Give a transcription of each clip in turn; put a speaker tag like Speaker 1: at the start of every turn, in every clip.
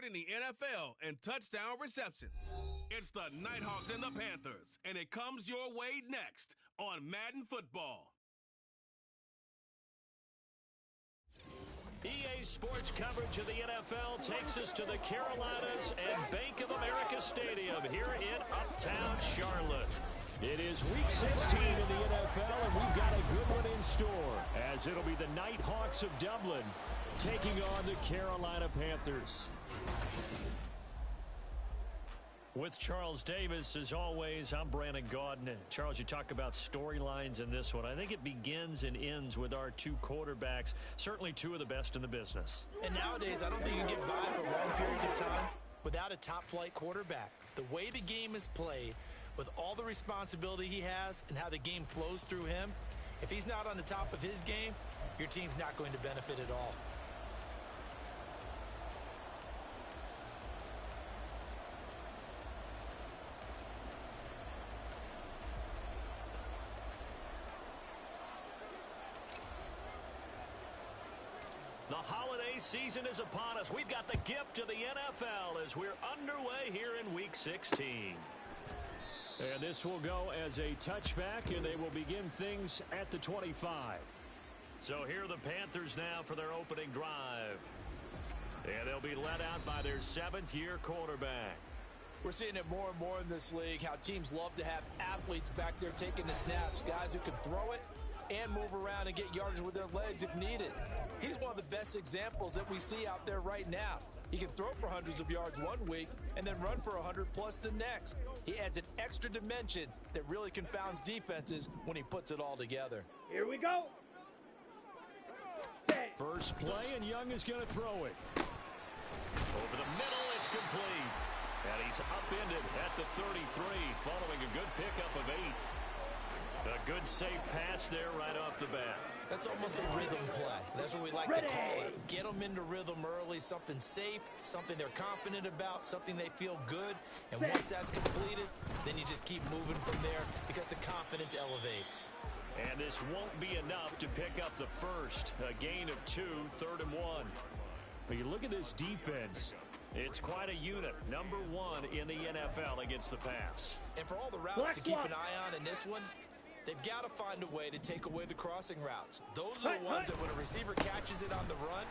Speaker 1: leading the NFL in touchdown receptions. It's the Nighthawks and the Panthers, and it comes your way next on Madden Football.
Speaker 2: EA Sports coverage of the NFL takes us to the Carolinas and Bank of America Stadium here in Uptown Charlotte. It is Week 16 in the NFL, and we've got a good one in store, as it'll be the Nighthawks of Dublin taking on the Carolina Panthers. With Charles Davis, as always, I'm Brandon Gaudin. Charles, you talk about storylines in this one. I think it begins and ends with our two quarterbacks, certainly two of the best in the business.
Speaker 3: And nowadays, I don't think you can get by for long periods of time without a top-flight quarterback. The way the game is played, with all the responsibility he has and how the game flows through him, if he's not on the top of his game, your team's not going to benefit at all.
Speaker 2: The holiday season is upon us. We've got the gift of the NFL as we're underway here in Week 16. And this will go as a touchback, and they will begin things at the 25. So here are the Panthers now for their opening drive. And they'll be led out by their seventh-year quarterback.
Speaker 3: We're seeing it more and more in this league, how teams love to have athletes back there taking the snaps, guys who can throw it and move around and get yardage with their legs if needed. He's one of the best examples that we see out there right now. He can throw for hundreds of yards one week and then run for 100+ the next. He adds an extra dimension that really confounds defenses when he puts it all together.
Speaker 4: Here we go.
Speaker 2: First play, and Young is going to throw it. Over the middle, it's complete. And he's upended at the 33, following a good pickup of 8. A good safe pass there right off the bat.
Speaker 3: That's almost a rhythm play. That's what we like to call it. Get them into rhythm early, something safe, something they're confident about, something they feel good. And once that's completed, then you just keep moving from there because the confidence elevates.
Speaker 2: And this won't be enough to pick up the first. A gain of 2, 3rd and 1. But you look at this defense. It's quite a unit. Number 1 in the NFL against the pass.
Speaker 3: And for all the routes to keep an eye on in this one, they've got to find a way to take away the crossing routes. Those are the ones that when a receiver catches it on the run,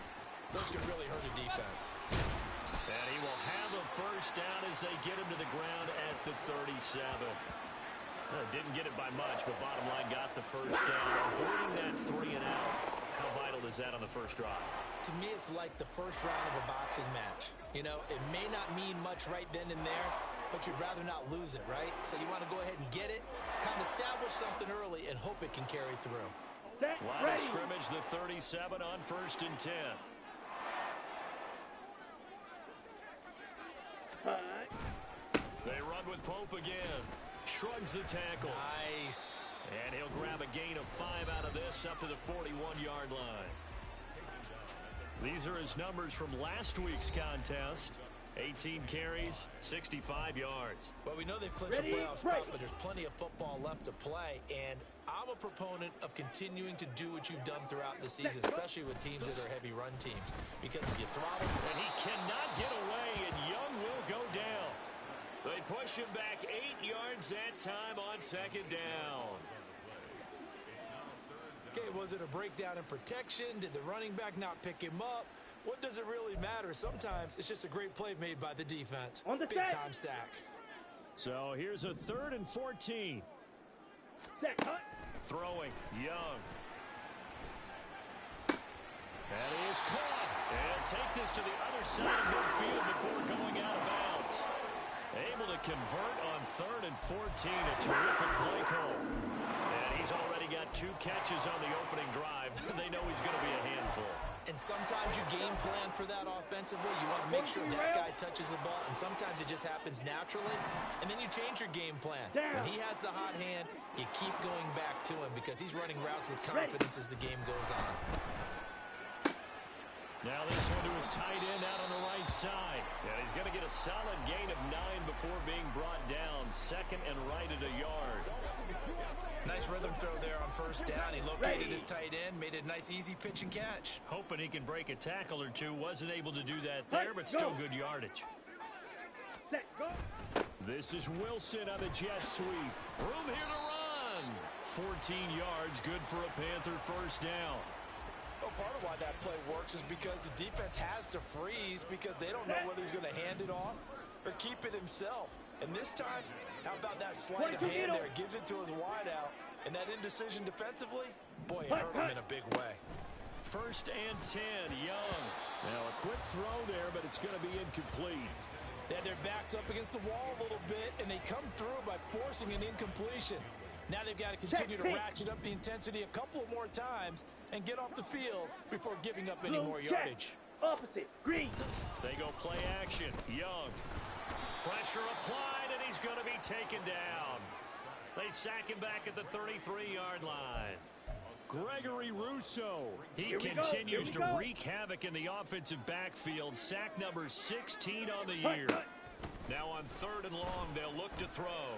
Speaker 3: those can really hurt a defense.
Speaker 2: And he will have a first down as they get him to the ground at the 37. Didn't get it by much, but bottom line got the first down. Avoiding that 3 and out. How vital is that on the first drive?
Speaker 3: To me, it's like the first round of a boxing match. You know, it may not mean much right then and there, but you'd rather not lose it, right? So you want to go ahead and get it, kind of establish something early, and hope it can carry through.
Speaker 2: Line of scrimmage, the 37 on 1st and 10. They run with Pope again. Shrugs the tackle.
Speaker 3: Nice.
Speaker 2: And he'll grab a gain of 5 out of this up to the 41-yard line. These are his numbers from last week's contest. 18 carries, 65 yards.
Speaker 3: Well, we know they've clinched a playoff spot, but there's plenty of football left to play. And I'm a proponent of continuing to do what you've done throughout the season, especially with teams that are heavy run teams. Because if you throttle...
Speaker 2: And he cannot get away, and Young will go down. They push him back 8 yards that time on 2nd down.
Speaker 3: Okay, was it a breakdown in protection? Did the running back not pick him up? What does it really matter? Sometimes it's just a great play made by the defense. Big-time sack.
Speaker 2: So here's a 3rd and 14. Throwing, Young. And he is caught. And take this to the other side of midfield before going out of bounds. Able to convert on 3rd and 14. A terrific play call. And he's already got 2 catches on the opening drive. They know he's going to be a handful.
Speaker 3: And sometimes you game plan for that offensively. You want to make sure that guy touches the ball. And sometimes it just happens naturally. And then you change your game plan. When he has the hot hand, you keep going back to him because he's running routes with confidence as the game goes on.
Speaker 2: Now this one to his tight end out on the right side. And he's going to get a a solid gain of 9 before being brought down. Second and right at a yard.
Speaker 3: Nice rhythm throw there on first down. He located his tight end, made a nice easy pitch and catch.
Speaker 2: Hoping he can break a tackle or two. Wasn't able to do that there, but still good yardage. This is Wilson on the jet sweep. Room here to run. 14 yards, good for a Panther first down.
Speaker 3: Well, part of why that play works is because the defense has to freeze because they don't know whether he's going to hand it off or keep it himself. And this time, how about that sleight of hand there? Gives it to his wideout. And that indecision defensively, boy, it hurt him in a big way.
Speaker 2: First and 10, Young. Now a quick throw there, but it's going to be incomplete.
Speaker 3: They had their backs up against the wall a little bit, and they come through by forcing an incompletion. Now they've got to continue to ratchet up the intensity a couple more times and get off the field before giving up any more yardage.
Speaker 4: Opposite, green.
Speaker 2: They go play action. Young. Pressure applied, and he's going to be taken down. They sack him back at the 33-yard line. Gregory Rousseau. He continues to wreak havoc in the offensive backfield. Sack number 16 on the year. Now on 3rd and long, they'll look to throw.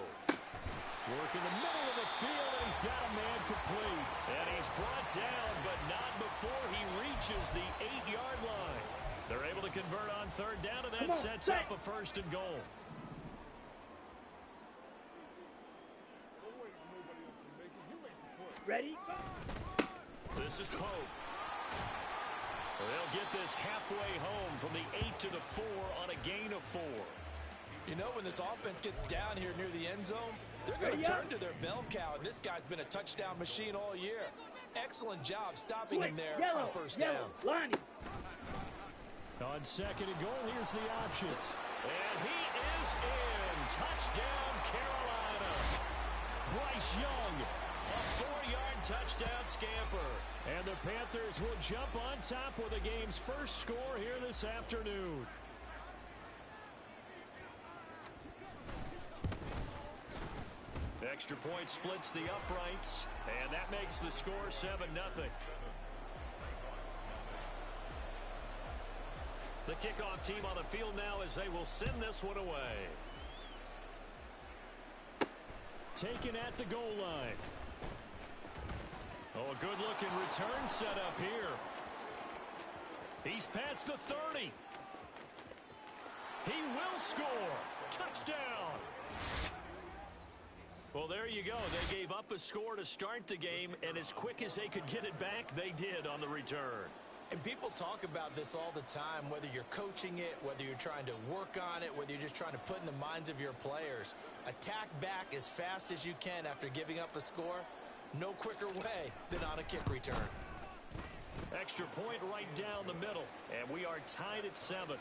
Speaker 2: Work in the middle of the field, and he's got a man complete. And he's brought down, but not before he reaches the 8-yard line. They're able to convert on 3rd down, and that sets up a 1st and goal.
Speaker 4: Ready?
Speaker 2: This is Pope. They'll get this halfway home from the 8 to the 4 on a gain of 4.
Speaker 3: You know, when this offense gets down here near the end zone, they're going to turn to their bell cow, and this guy's been a touchdown machine all year. Excellent job stopping him there on 1st down.
Speaker 4: Lonnie.
Speaker 2: On 2nd and goal, here's the options. And he is in. Touchdown, Carolina. Bryce Young, a 4-yard touchdown scamper. And the Panthers will jump on top with the game's first score here this afternoon. Extra point splits the uprights, and that makes the score 7-0. The kickoff team on the field now as they will send this one away. Taken at the goal line. Oh, a good-looking return set up here. He's past the 30. He will score. Touchdown. Well, there you go. They gave up a score to start the game, and as quick as they could get it back, they did on the return.
Speaker 3: And people talk about this all the time, whether you're coaching it, whether you're trying to work on it, whether you're just trying to put in the minds of your players. Attack back as fast as you can after giving up a score. No quicker way than on a kick return.
Speaker 2: Extra point right down the middle, and we are tied at 7.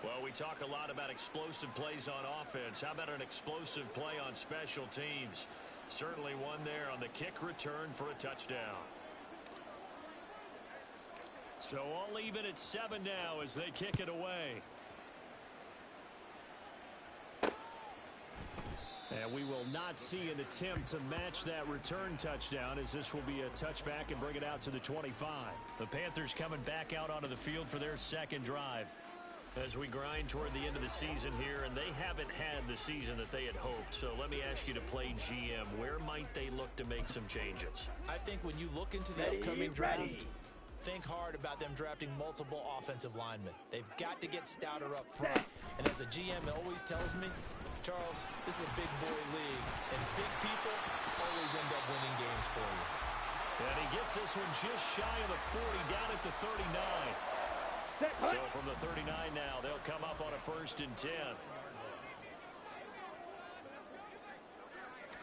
Speaker 2: Well, we talk a lot about explosive plays on offense. How about an explosive play on special teams? Certainly one there on the kick return for a touchdown. So all even at 7 now as they kick it away. And we will not see an attempt to match that return touchdown, as this will be a touchback and bring it out to the 25. The Panthers coming back out onto the field for their second drive as we grind toward the end of the season here, and they haven't had the season that they had hoped. So let me ask you to play GM. Where might they look to make some changes?
Speaker 3: I think when you look into the upcoming draft, think hard about them drafting multiple offensive linemen. They've got to get stouter up front. And as a GM always tells me, Charles, this is a big boy league, and big people always end up winning games for you.
Speaker 2: And he gets this one just shy of the 40, down at the 39. So from the 39 now, they'll come up on a 1st and 10.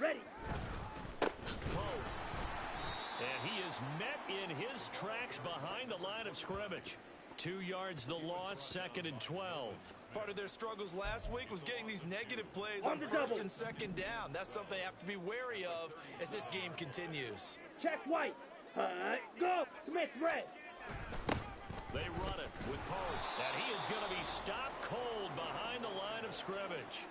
Speaker 4: Ready.
Speaker 2: Pope. And he is met in his tracks behind the line of scrimmage. 2 yards the loss, 2nd and 12.
Speaker 3: Part of their struggles last week was getting these negative plays on 1st and 2nd down. That's something they have to be wary of as this game continues.
Speaker 4: Check twice. Go. Smith red.
Speaker 2: They run it with Pope, and he is going to be stopped cold behind the line of scrimmage.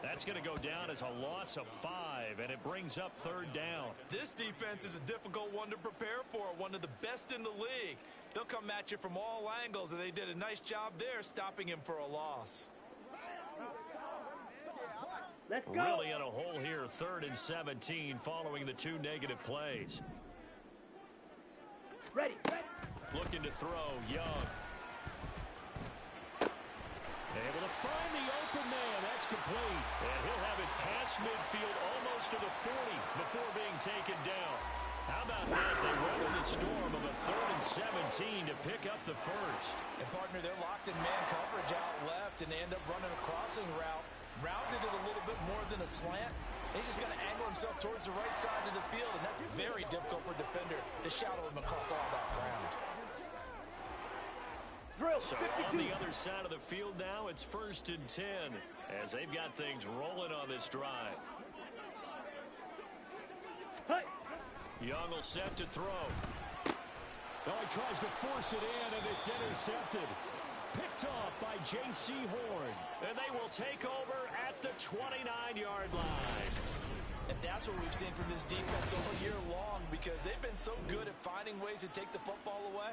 Speaker 2: That's going to go down as a loss of 5, and it brings up 3rd down.
Speaker 3: This defense is a difficult one to prepare for, one of the best in the league. They'll come at you from all angles, and they did a nice job there stopping him for a loss.
Speaker 4: Let's go.
Speaker 2: Really in a hole here, 3rd and 17 following the 2 negative plays.
Speaker 4: Ready.
Speaker 2: Looking to throw, Young. Able to find the open man. That's complete. And he'll have it past midfield almost to the 40 before being taken down. How about that? They weathered the storm of a 3rd and 17 to pick up the first.
Speaker 3: And, partner, they're locked in man coverage out left, and they end up running a crossing route. Rounded it a little bit more than a slant. He's just going to angle himself towards the right side of the field, and that's very difficult for a defender to shadow him across all that ground.
Speaker 2: So on the other side of the field now, it's 1st and 10 as they've got things rolling on this drive.
Speaker 4: Hey.
Speaker 2: Young will set to throw.
Speaker 5: Well, he tries to force it in, and it's intercepted. Picked off by J.C. Horn.
Speaker 2: And they will take over at the 29-yard line.
Speaker 3: And that's what we've seen from this defense all year long, because they've been so good at finding ways to take the football away.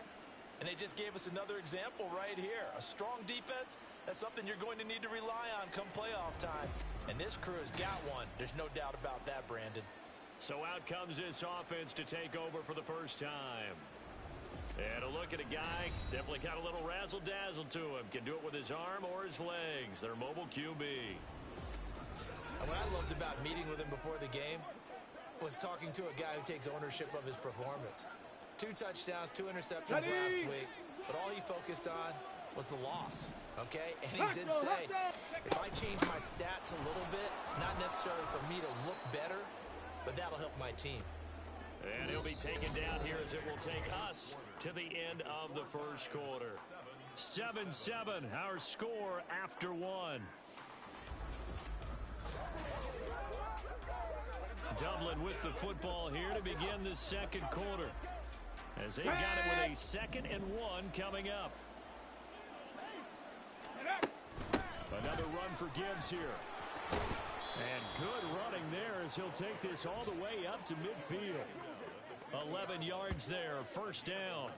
Speaker 3: And they just gave us another example right here. A strong defense, that's something you're going to need to rely on come playoff time. And this crew has got one. There's no doubt about that, Brandon.
Speaker 2: So out comes this offense to take over for the first time. And a look at a guy, definitely got a little razzle-dazzle to him. Can do it with his arm or his legs. Their mobile QB.
Speaker 3: And what I loved about meeting with him before the game was talking to a guy who takes ownership of his performance. 2 touchdowns, 2 interceptions last week, but all he focused on was the loss, okay? And he did say, if I change my stats a little bit, not necessarily for me to look better, but that'll help my team.
Speaker 2: And he'll be taken down here as it will take us to the end of the first quarter. 7-7, our score after 1. Dublin with the football here to begin the second quarter, as they've got it with a 2nd and 1 coming up. Another run for Gibbs here. And good running there as he'll take this all the way up to midfield. 11 yards there, 1st down.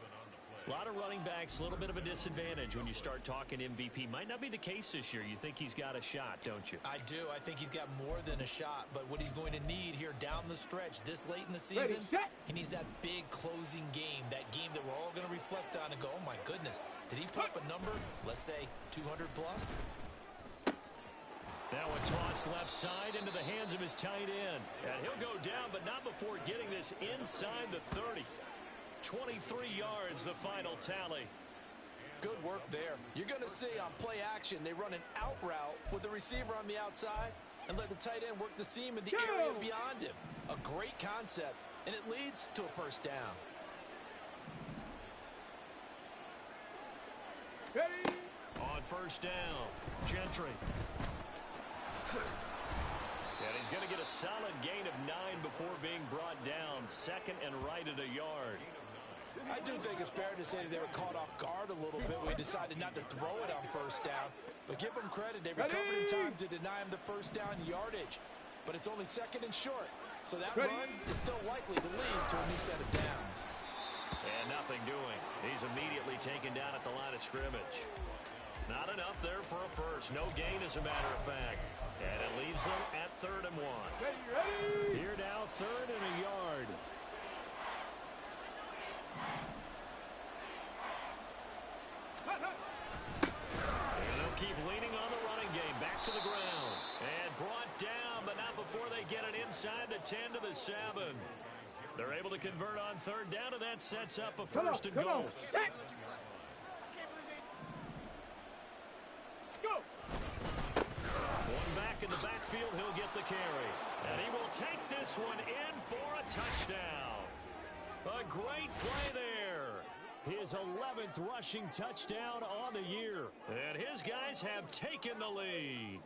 Speaker 2: A lot of running backs, a little bit of a disadvantage when you start talking MVP. Might not be the case this year. You think he's got a shot, don't you?
Speaker 3: I do. I think he's got more than a shot. But what he's going to need here down the stretch this late in the season, he needs that big closing game, that game that we're all going to reflect on and go, oh, my goodness, did he put up a number, let's say, 200 plus?
Speaker 2: Now a toss left side into the hands of his tight end. And he'll go down, but not before getting this inside the 30. 23 yards, the final tally.
Speaker 3: Good work there. You're going to see on play action, they run an out route with the receiver on the outside and let the tight end work the seam in the area beyond him. A great concept, and it leads to a 1st down.
Speaker 2: On 1st down, Gentry. And he's going to get a solid gain of 9 before being brought down. 2nd and right at a yard.
Speaker 3: I do think it's fair to say they were caught off guard a little bit. We decided not to throw it on 1st down. But give them credit. They recovered in time to deny him the 1st down yardage. But it's only 2nd and short. So that run is still likely to lead to a new set of downs.
Speaker 2: And nothing doing. He's immediately taken down at the line of scrimmage. Not enough there for a first. No gain, as a matter of fact. And it leaves them at 3rd and 1.
Speaker 5: Here now, 3rd and a yard.
Speaker 2: And they'll keep leaning on the running game. Back to the ground. And brought down, but not before they get it inside the 10 to the 7. They're able to convert on 3rd down, and that sets up a 1st and goal. One back in the backfield, he'll get the carry. And he will take this one in for a touchdown. A great play there.
Speaker 5: His 11th rushing touchdown on the year.
Speaker 2: And his guys have taken the lead.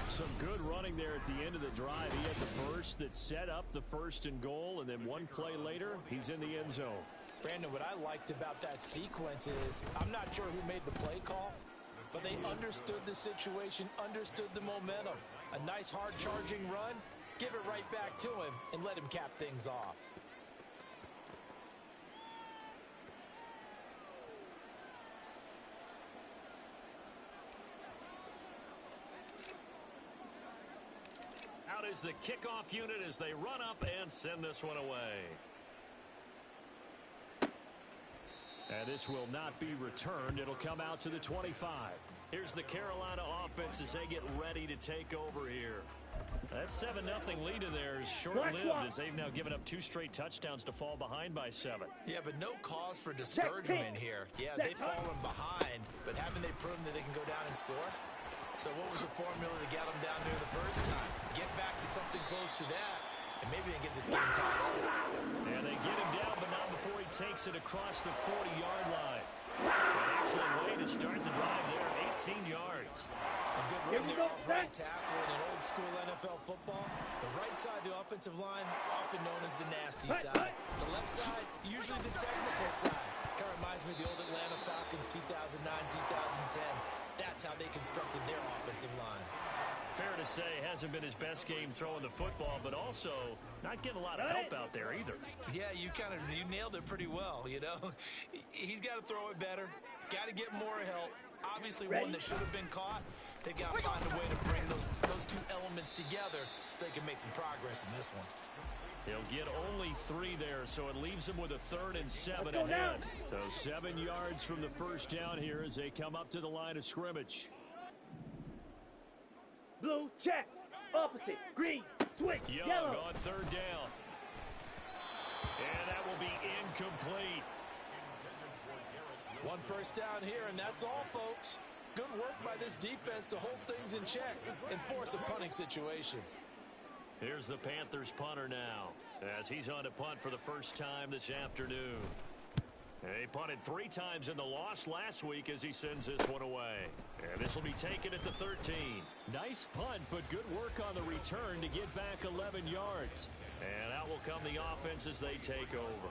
Speaker 5: Some good running there at the end of the drive. He had the burst that set up the 1st and goal, and then one play later, he's in the end zone.
Speaker 3: Brandon, what I liked about that sequence is, I'm not sure who made the play call, but they understood the situation, understood the momentum. A nice hard charging run, give it right back to him, and let him cap things off.
Speaker 2: is the kickoff unit as they run up and send this one away. And this will not be returned. It'll come out to the 25. Here's the Carolina offense as they get ready to take over here. That 7-0 lead of theirs short-lived as they've now given up 2 straight touchdowns to fall behind by 7.
Speaker 3: Yeah, but no cause for discouragement here. Yeah, they've fallen behind, but haven't they proven that they can go down and score? So what was the formula to get them down there the first time? Get back to something close to that, and maybe they get this game tied up.
Speaker 2: And they get him down, but not before he takes it across the 40-yard line. An excellent way to start the drive there, 18 yards.
Speaker 3: A good run there off right tackle in an old-school NFL football. The right side of the offensive line, often known as the nasty side. The left side, usually the technical side. Kind of reminds me of the old Atlanta Falcons 2009, 2010. That's how they constructed their offensive line.
Speaker 2: Fair to say, hasn't been his best game throwing the football, but also not getting a lot of help out there either.
Speaker 3: Yeah, you nailed it pretty well, you know. He's got to throw it better. Got to get more help. Obviously, one that should have been caught. They've got to find a way to bring those two elements together so they can make some progress in this one.
Speaker 2: He'll get only 3 there, so it leaves him with a 3rd and 7 ahead. So 7 yards from the first down here as they come up to the line of scrimmage.
Speaker 4: Blue, check. Opposite. Green, switch.
Speaker 2: Young
Speaker 4: Yellow.
Speaker 2: on 3rd down. And that will be incomplete.
Speaker 3: 1 first down here, and that's all, folks. Good work by this defense to hold things in check and force a punting situation.
Speaker 2: Here's the Panthers punter now, as he's on to punt for the first time this afternoon. He punted 3 times in the loss last week as he sends this one away. And this will be taken at the 13. Nice punt, but good work on the return to get back 11 yards. And out will come the offense as they take over.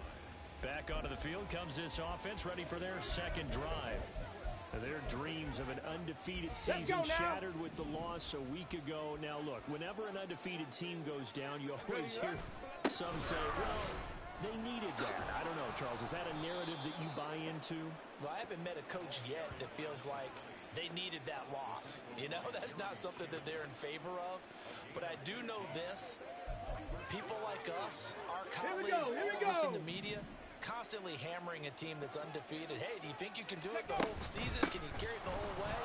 Speaker 2: Back onto the field comes this offense, ready for their second drive. Their dreams of an undefeated season shattered with the loss a week ago. Now, look, whenever an undefeated team goes down, you always hear some say, well, they needed that. I don't know, Charles. Is that a narrative that you buy into?
Speaker 3: Well, I haven't met a coach yet that feels like they needed that loss. You know, that's not something that they're in favor of. But I do know this. People like us, our colleagues, all of us in the media, constantly hammering a team that's undefeated. Hey, do you think you can do it the whole season? Can you carry it the whole way?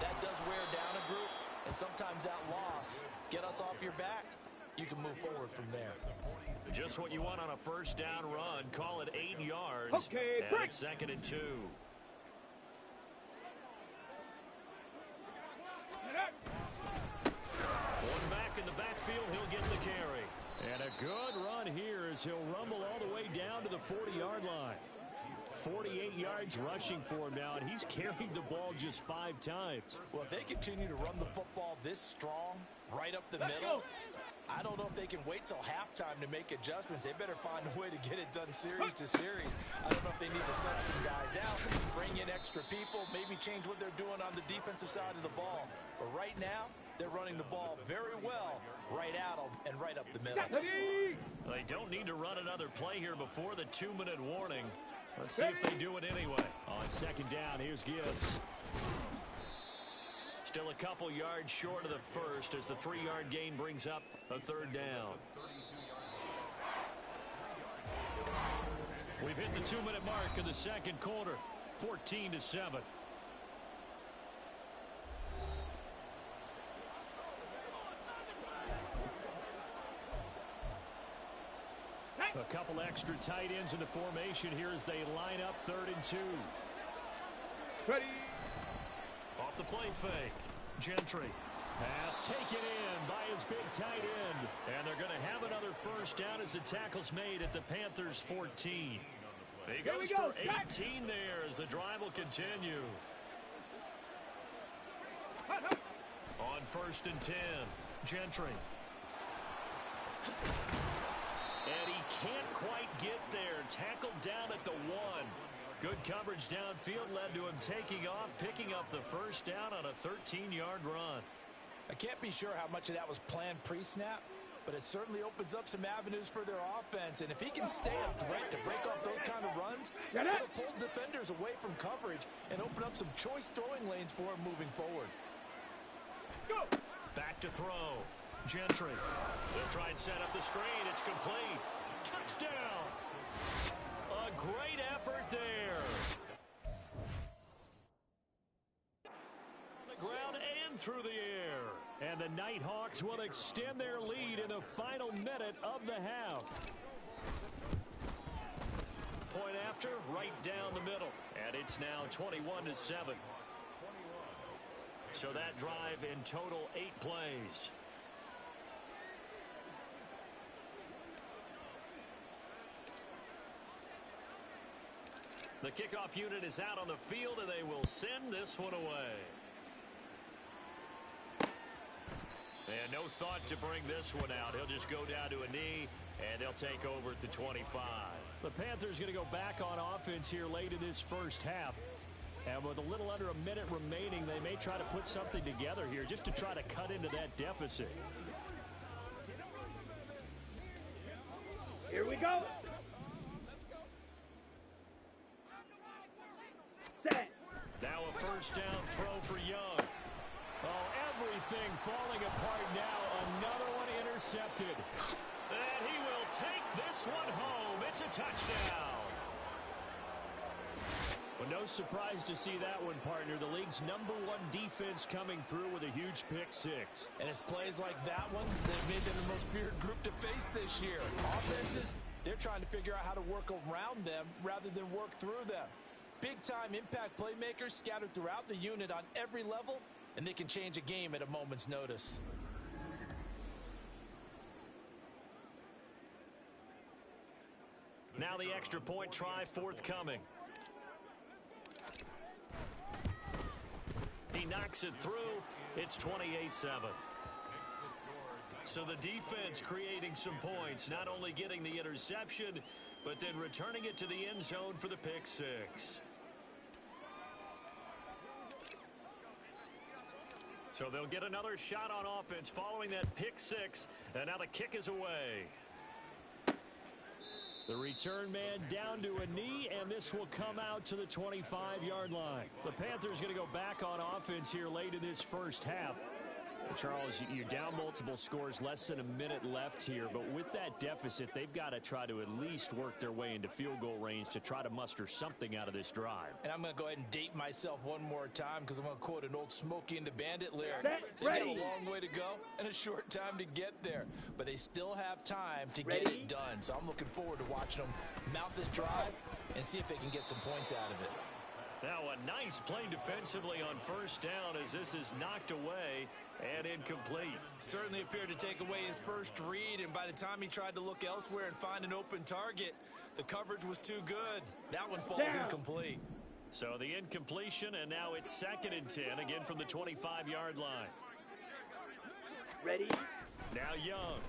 Speaker 3: That does wear down a group, and sometimes that loss, get us off your back, you can move forward from there.
Speaker 2: Just what you want on a first down run. Call it 8 yards.
Speaker 4: Okay,
Speaker 2: and it's 2nd and 2. One back in the backfield, he'll get the carry. And a good run here as he'll rumble all the way down to the 40-yard line. 48 yards rushing for him now, and he's carried the ball just 5 times.
Speaker 3: Well, if they continue to run the football this strong, right up the middle, I don't know if they can wait till halftime to make adjustments. They better find a way to get it done series to series. I don't know if they need to sub some guys out, bring in extra people, maybe change what they're doing on the defensive side of the ball. But right now, they're running the ball very well right at them and right up the middle.
Speaker 2: They don't need to run another play here before the 2-minute warning. Let's see if they do it anyway. On 2nd down, here's Gibbs. Still a couple yards short of the first as the 3-yard gain brings up a 3rd down. We've hit the 2-minute mark of the 2nd quarter, 14-7. A couple extra tight ends in the formation here as they line up 3rd and 2.
Speaker 4: Ready.
Speaker 2: Off the play fake. Gentry. Pass taken in by his big tight end. And they're going to have another first down as the tackle's made at the Panthers' 14. He goes for 18 there as the drive will continue. On 1st and 10. Gentry. And he can't quite get there. Tackled down at the 1. Good coverage downfield led to him taking off, picking up the first down on a 13-yard run.
Speaker 3: I can't be sure how much of that was planned pre-snap, but it certainly opens up some avenues for their offense. And if he can stay a threat to break off those kind of runs, it'll pull defenders away from coverage and open up some choice throwing lanes for him moving forward.
Speaker 2: Back to throw. Gentry. They'll try and set up the screen. It's complete. Touchdown. A great effort there. On the ground and through the air. And the Nighthawks will extend their lead in the final minute of the half. Point after, right down the middle. And it's now 21-7. So that drive in total 8 plays. The kickoff unit is out on the field, and they will send this one away. And no thought to bring this one out. He'll just go down to a knee, and they'll take over at the 25.
Speaker 5: The Panthers going to go back on offense here late in this first half. And with a little under a minute remaining, they may try to put something together here just to try to cut into that deficit.
Speaker 4: Here we go. Set.
Speaker 2: Now a first down throw for Young.
Speaker 5: Oh, everything falling apart now. Another one intercepted.
Speaker 2: And he will take this one home. It's a touchdown.
Speaker 5: Well, no surprise to see that one, partner. The league's #1 defense coming through with a huge pick-6.
Speaker 3: And it's plays like that one that made them the most feared group to face this year. Offenses, they're trying to figure out how to work around them rather than work through them. Big-time impact playmakers scattered throughout the unit on every level, and they can change a game at a moment's notice.
Speaker 2: Now the extra point try forthcoming. He knocks it through. It's 28-7. So the defense creating some points, not only getting the interception, but then returning it to the end zone for the pick-6. So they'll get another shot on offense following that pick-6, and now the kick is away.
Speaker 5: The return man down to a knee, and this will come out to the 25-yard line. The Panthers going to go back on offense here late in this first half. And Charles, you're down multiple scores, less than a minute left here, but with that deficit, they've got to try to at least work their way into field goal range to try to muster something out of this drive.
Speaker 3: And I'm going to go ahead and date myself one more time because I'm going to quote an old Smokey and the Bandit lyric.
Speaker 4: Set,
Speaker 3: They got a
Speaker 4: ready.
Speaker 3: long way to go and a short time to get there, but they still have time to get
Speaker 4: Ready.
Speaker 3: it done. So I'm looking forward to watching them mount this drive and see if they can get some points out of it.
Speaker 2: Now a nice play defensively on first down as this is knocked away and incomplete.
Speaker 3: Certainly appeared to take away his first read, and by the time he tried to look elsewhere and find an open target, the coverage was too good. That one falls
Speaker 4: Down.
Speaker 3: incomplete.
Speaker 2: So the incompletion, and now it's 2nd and 10, again from the 25-yard line.
Speaker 4: Ready.
Speaker 2: Now Young.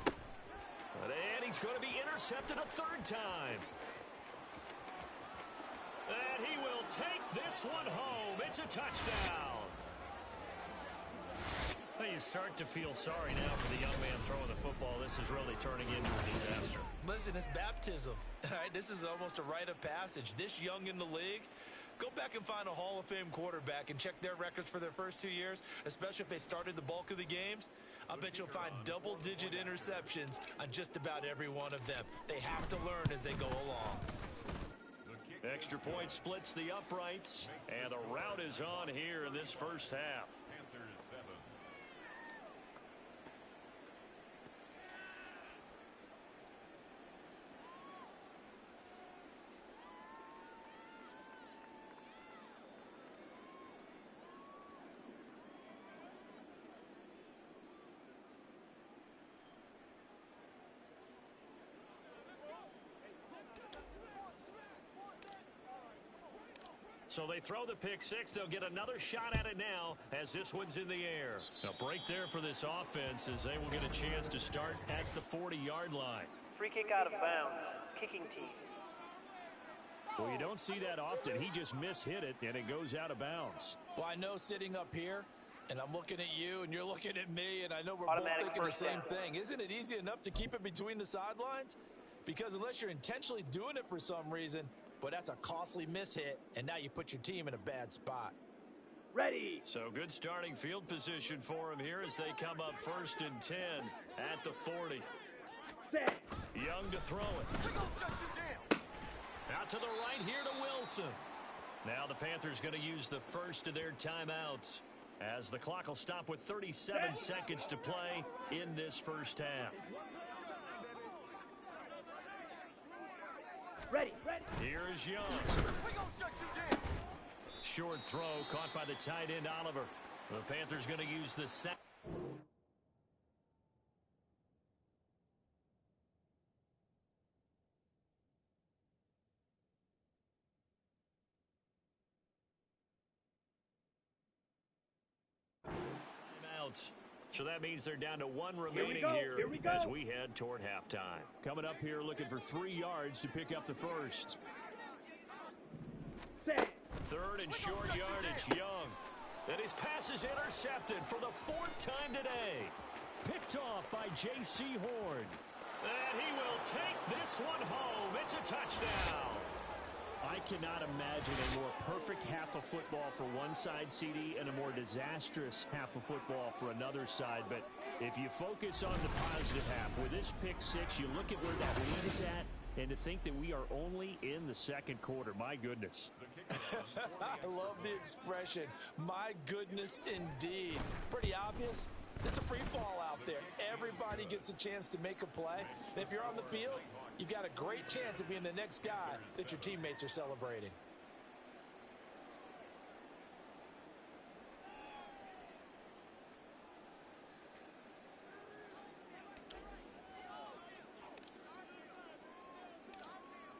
Speaker 2: And he's going to be intercepted a 3rd time. And he will take this one home. It's a touchdown. Well, you start to feel sorry now for the young man throwing the football. This is really turning into a disaster.
Speaker 3: Listen, it's baptism. All right, this is almost a rite of passage. This young in the league, go back and find a Hall of Fame quarterback and check their records for their first 2 years, especially if they started the bulk of the games. I'll bet you'll find double-digit interceptions on just about every one of them. They have to learn as they go along.
Speaker 2: Extra point splits the uprights, and the route is on here in this first half. So they throw the pick-6. They'll get another shot at it now as this one's in the air. A break there for this offense as they will get a chance to start at the 40-yard line.
Speaker 4: Free kick out of bounds. Kicking team.
Speaker 5: Well, you don't see that often. He just mishit it, and it goes out of bounds.
Speaker 3: Well, I know sitting up here, and I'm looking at you, and you're looking at me, and I know we're
Speaker 4: Automatic
Speaker 3: both thinking the
Speaker 4: first
Speaker 3: same
Speaker 4: down.
Speaker 3: thing. Isn't it easy enough to keep it between the sidelines? Because unless you're intentionally doing it for some reason, but that's a costly mishit, and now you put your team in a bad spot.
Speaker 4: Ready.
Speaker 2: So good starting field position for him here as they come up 1st and 10 at the 40.
Speaker 4: Set.
Speaker 2: Young to throw it. Out to the right here to Wilson. Now the Panthers going to use the first of their timeouts as the clock will stop with 37 seconds to play in this first half.
Speaker 4: Ready.
Speaker 2: Here is Young. Short throw caught by the tight end Oliver. The Panthers going to use the second. So that means they're down to one remaining here as we head toward halftime.
Speaker 5: Coming up here looking for 3 yards to pick up the first.
Speaker 4: Set.
Speaker 2: 3rd and short yardage, Young. And his pass is intercepted for the 4th time today.
Speaker 5: Picked off by J.C. Horn.
Speaker 2: And he will take this one home. It's a touchdown.
Speaker 5: I cannot imagine a more perfect half of football for one side, CD, and a more disastrous half of football for another side. But if you focus on the positive half, with this pick 6, you look at where that lead is at, and to think that we are only in the second quarter, my goodness.
Speaker 3: I love the expression, my goodness indeed. Pretty obvious. It's a free fall out there. Everybody gets a chance to make a play. And if you're on the field, you've got a great chance of being the next guy that your teammates are celebrating.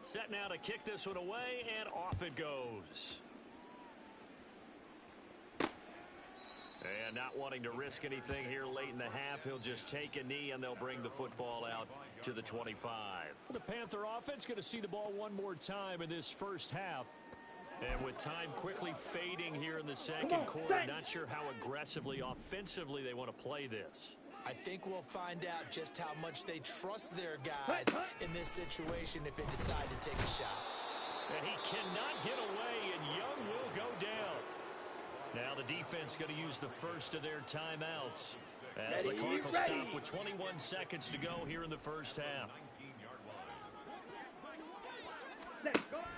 Speaker 2: Set now to kick this one away, and off it goes. And not wanting to risk anything here late in the half, he'll just take a knee, and they'll bring the football out to the 25.
Speaker 5: The Panther offense going to see the ball one more time in this first half.
Speaker 2: And with time quickly fading here in the second quarter, not sure how aggressively, offensively they want to play this.
Speaker 3: I think we'll find out just how much they trust their guys in this situation if they decide to take a shot.
Speaker 2: And he cannot get away, and Young will go down. Now the defense going to use the first of their timeouts as the clock will stop with 21 seconds to go here in the first half.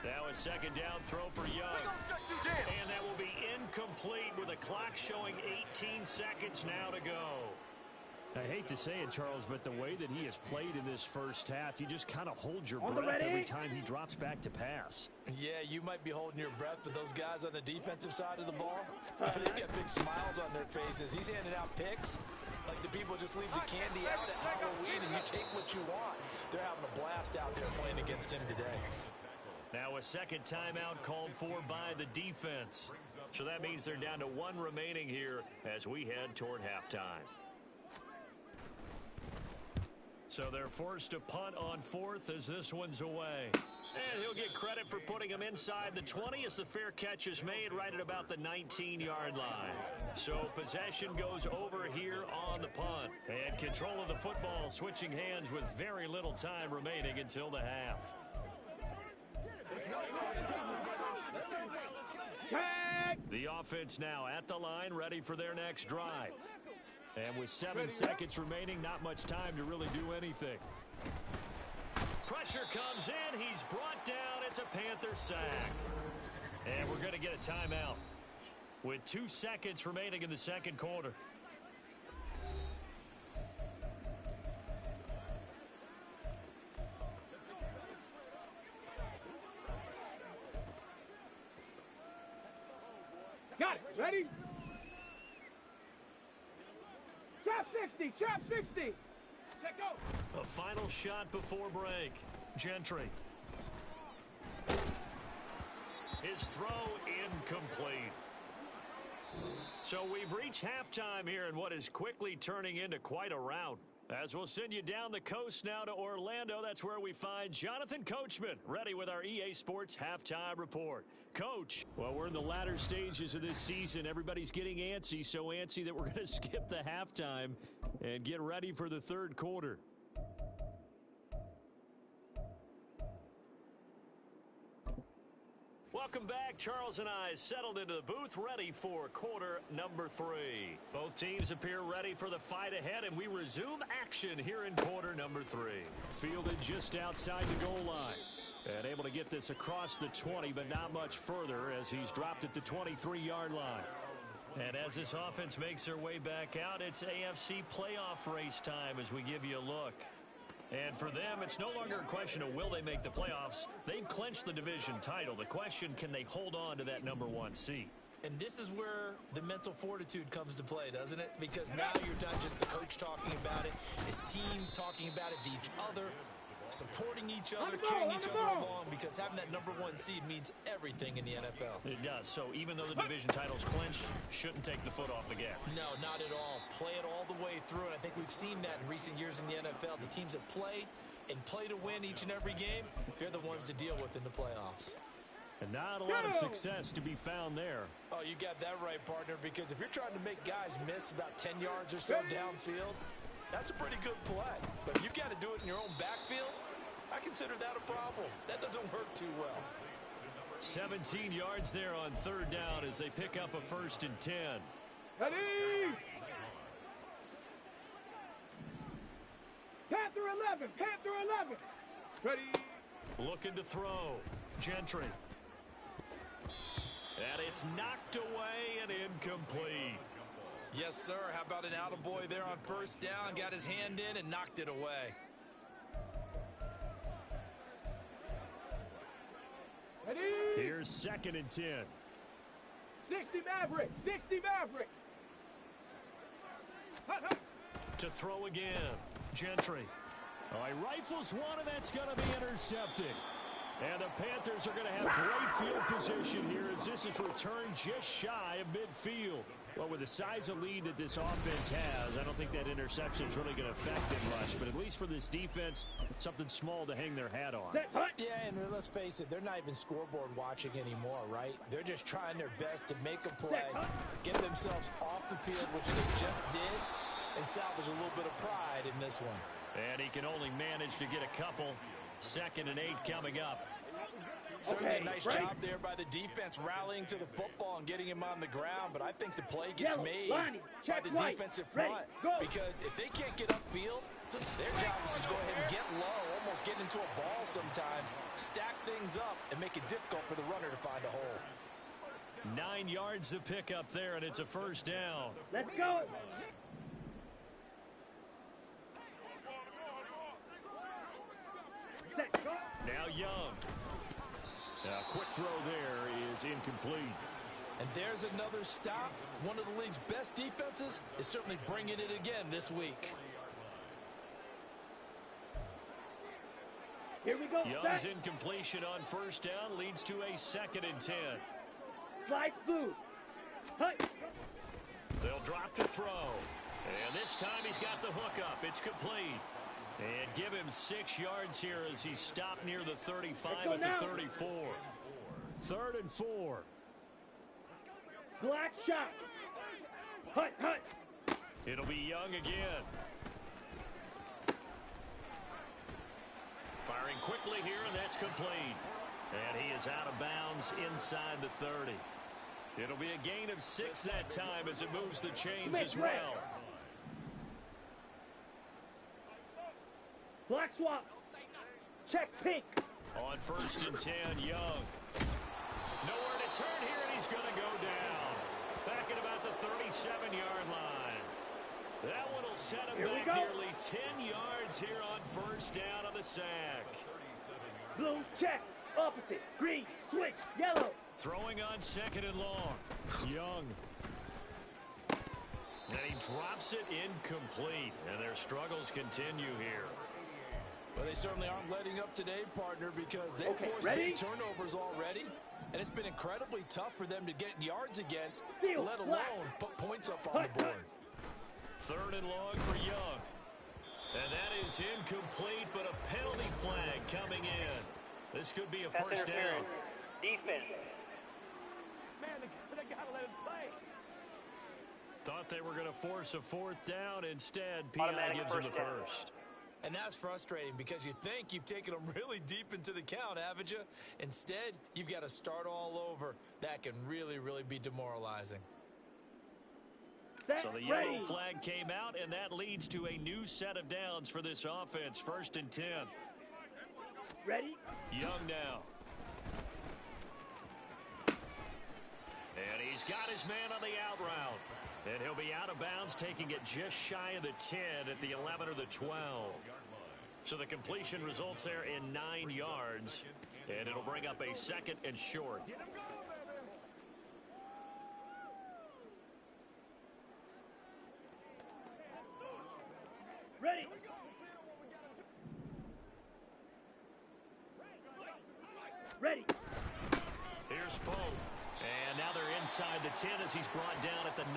Speaker 2: Now a second down throw for Young. And that will be incomplete with a clock showing 18 seconds now to go.
Speaker 5: I hate to say it, Charles, but the way that he has played in this first half, you just kind of hold your breath every time he drops back to pass.
Speaker 3: Yeah, you might be holding your breath, but those guys on the defensive side of the ball, they got big smiles on their faces. He's handing out picks like the people just leave the candy out at Halloween and you take what you want. They're having a blast out there playing against him today.
Speaker 2: Now a second timeout called for by the defense. So that means they're down to one remaining here as we head toward halftime. So they're forced to punt on 4th as this one's away. And he'll get credit for putting him inside the 20 as the fair catch is made right at about the 19-yard line. So possession goes over here on the punt. And control of the football switching hands with very little time remaining until the half. The offense now at the line, ready for their next drive.
Speaker 5: And with 7 seconds remaining, not much time to really do anything.
Speaker 2: Pressure comes in. He's brought down. It's a Panther sack. And we're going to get a timeout with 2 seconds remaining in the second quarter.
Speaker 4: Got it. Ready? Chop 60. Chop 60. Let go.
Speaker 2: A final shot before break. Gentry. His throw incomplete. So we've reached halftime here in what is quickly turning into quite a rout. As we'll send you down the coast now to Orlando, that's where we find Jonathan Coachman, ready with our EA Sports Halftime Report. Coach.
Speaker 5: Well, we're in the latter stages of this season. Everybody's getting antsy, so antsy that we're going to skip the halftime and get ready for the third quarter.
Speaker 2: Welcome back. Charles and I settled into the booth, ready for quarter number 3. Both teams appear ready for the fight ahead, and we resume action here in quarter number 3.
Speaker 5: Fielded just outside the goal line. And able to get this across the 20, but not much further as he's dropped at the 23-yard line.
Speaker 2: And as this offense makes their way back out, it's AFC playoff race time as we give you a look. And for them, it's no longer a question of will they make the playoffs. They've clinched the division title. The question, can they hold on to that number 1 seed?
Speaker 3: And this is where the mental fortitude comes to play, doesn't it? Because now you're done just the coach talking about it, his team talking about it to each other, supporting each other, carrying each other along, because having that number 1 seed means everything in the NFL.
Speaker 2: It does. So even though the division title's clinched, shouldn't take the foot off the gas.
Speaker 3: No, not at all. Play it all the way through, and I think we've seen that in recent years in the NFL. The teams that play and play to win each and every game, they're the ones to deal with in the playoffs.
Speaker 5: And not a lot of success to be found there.
Speaker 3: Oh, you got that right, partner, because if you're trying to make guys miss about 10 yards or so downfield, that's a pretty good play. But if you've got to do it in your own backfield, I consider that a problem. That doesn't work too well.
Speaker 2: 17 yards there on 3rd down as they pick up a 1st and 10.
Speaker 4: Ready! Panther 11! Panther 11! Ready!
Speaker 2: Looking to throw. Gentry. And it's knocked away and incomplete.
Speaker 3: Yes, sir. How about an attaboy there on 1st down? Got his hand in and knocked it away.
Speaker 4: Ready?
Speaker 5: Here's 2nd and 10.
Speaker 4: 60 Maverick! 60 Maverick!
Speaker 2: To throw again. Gentry.
Speaker 5: Oh, he rifles one, and that's going to be intercepted. And the Panthers are going to have great field position here as this is returned just shy of midfield. Well, with the size of lead that this offense has, I don't think that interception is really going to affect them much. But at least for this defense, something small to hang their hat on.
Speaker 3: Yeah, and let's face it, they're not even scoreboard watching anymore, right? They're just trying their best to make a play, get themselves off the field, which they just did, and salvage a little bit of pride in this one.
Speaker 2: And he can only manage to get a couple. 2nd and 8 coming up.
Speaker 3: Certainly a nice job there by the defense rallying to the football and getting him on the ground, but I think the play gets made by the defensive front because if they can't get upfield, their job is to go ahead and get low, almost get into a ball sometimes, stack things up, and make it difficult for the runner to find a hole.
Speaker 2: 9 yards to pick up there, and it's a 1st down.
Speaker 4: Let's go!
Speaker 2: Now Young.
Speaker 5: A quick throw there is incomplete.
Speaker 3: And there's another stop. One of the league's best defenses is certainly bringing it again this week.
Speaker 4: Here we go.
Speaker 2: Young's incompletion on 1st down leads to a 2nd and 10.
Speaker 4: Slice through.
Speaker 2: They'll drop to throw. And this time he's got the hook up. It's complete. And give him 6 yards here as he's stopped near the 35 at the 34.
Speaker 5: 3rd and 4.
Speaker 4: Black shot. Hut.
Speaker 2: It'll be Young again. Firing quickly here, and that's complete. And he is out of bounds inside the 30. It'll be a gain of 6 that time as it moves the chains as well.
Speaker 4: Black swap. Check pink.
Speaker 2: On 1st and 10, Young. Nowhere to turn here, and he's going to go down. Back at about the 37-yard line. That one will set him back nearly 10 yards here on 1st down on the sack.
Speaker 4: Blue, check. Opposite. Green, switch. Yellow.
Speaker 2: Throwing on 2nd and long.
Speaker 5: Young.
Speaker 2: And he drops it incomplete. And their struggles continue here.
Speaker 3: Well, they certainly aren't letting up today, partner, because they've forced big turnovers already. And it's been incredibly tough for them to get yards against, let alone put points up on the board.
Speaker 2: 3rd and long for Young. And that is incomplete, but a penalty flag coming in. This could be a 1st down.
Speaker 4: Defense.
Speaker 3: Man, they got to let him play.
Speaker 2: Thought they were going to force a 4th down. Instead, PI gives him the 1st.
Speaker 3: And that's frustrating because you think you've taken them really deep into the count, haven't you? Instead, you've got to start all over. That can really, really be demoralizing.
Speaker 2: So the yellow flag came out, and that leads to a new set of downs for this offense. 1st and 10.
Speaker 4: Ready?
Speaker 2: Young now. And he's got his man on the out route. And he'll be out of bounds, taking it just shy of the 10 at the 11 or the 12. So the completion results there in 9 yards. And it'll bring up a 2nd and short.
Speaker 4: Ready? Ready.
Speaker 2: Here's Pope. And now they're inside the 10 as he's brought down at the 9.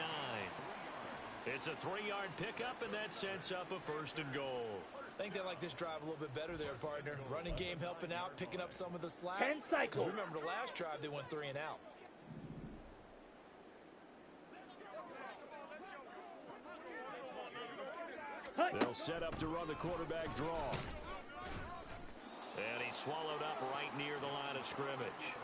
Speaker 2: It's a 3-yard pickup, and that sets up a 1st and goal.
Speaker 3: I think they like this drive a little bit better there, partner. Running game helping out, picking up some of the slack.
Speaker 4: 10 cycles.
Speaker 3: Because remember the last drive, they went 3 and out.
Speaker 5: They'll set up to run the quarterback draw.
Speaker 2: And he's swallowed up right near the line of scrimmage.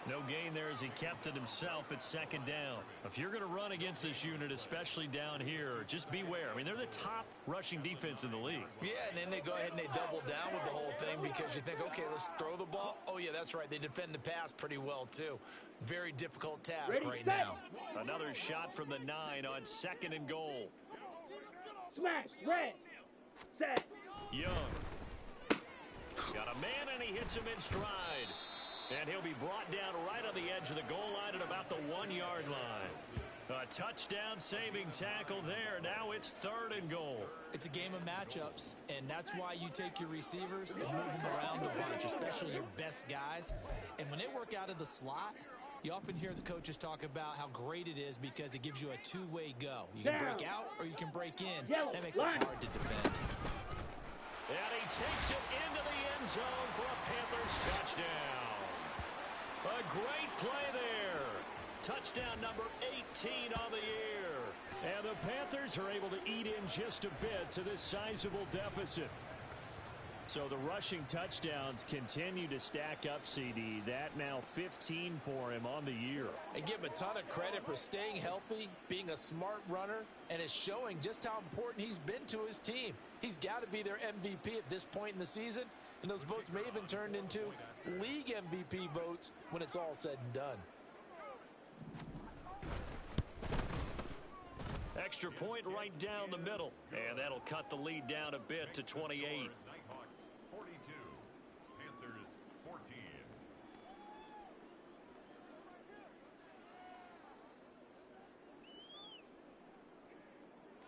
Speaker 2: No gain there as he kept it himself at 2nd down. If you're going to run against this unit, especially down here, just beware. I mean, they're the top rushing defense in the league.
Speaker 3: Yeah, and then they go ahead and they double down with the whole thing because you think, okay, let's throw the ball. Oh, yeah, that's right. They defend the pass pretty well, too. Very difficult task
Speaker 4: Ready,
Speaker 3: right
Speaker 4: set.
Speaker 3: now.
Speaker 2: Another shot from the 9 on 2nd and goal.
Speaker 4: Smash. Red. Set.
Speaker 2: Young. Got a man, and he hits him in stride. And he'll be brought down right on the edge of the goal line at about the 1-yard line. A touchdown saving tackle there. Now it's 3rd and goal.
Speaker 3: It's a game of matchups, and that's why you take your receivers and move them around the bunch, especially your best guys. And when they work out of the slot, you often hear the coaches talk about how great it is because it gives you a two-way go. You can break out or you can break in. That makes it hard to defend.
Speaker 2: And he takes it into the end zone for a Panthers touchdown. A great play there. Touchdown number 18 on the year.
Speaker 5: And the Panthers are able to eat in just a bit to this sizable deficit. So the rushing touchdowns continue to stack up, CD. That now 15 for him on the year.
Speaker 3: And give him a ton of credit for staying healthy, being a smart runner, and it's showing just how important he's been to his team. He's got to be their MVP at this point in the season, and those votes may even turn into league MVP votes when it's all said and done.
Speaker 2: Extra point right down the middle, and that'll cut the lead down a bit to 28.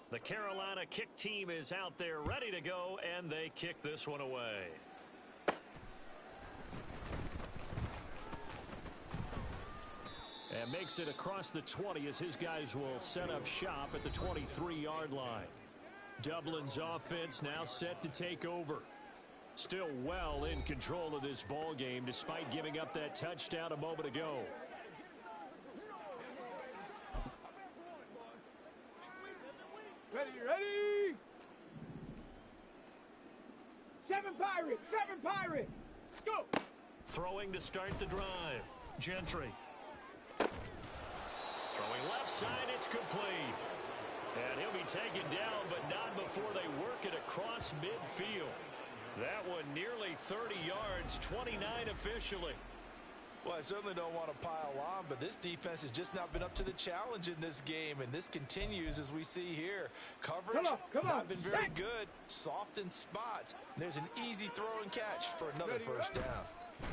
Speaker 2: The Carolina kick team is out there ready to go, and they kick this one away.
Speaker 5: And makes it across the 20 as his guys will set up shop at the 23-yard line. Dublin's offense now set to take over. Still well in control of this ball game despite giving up that touchdown a moment ago.
Speaker 4: Ready. 7 Pirates. 7 Pirates. Go.
Speaker 2: Throwing to start the drive. Gentry. Throwing left side, it's complete. And he'll be taken down, but not before they work it across midfield. That one nearly 30 yards, 29 officially.
Speaker 3: Well, I certainly don't want to pile on, but this defense has just not been up to the challenge in this game, and this continues as we see here. Coverage not been very good, soft in spots. There's an easy throw and catch for another first down.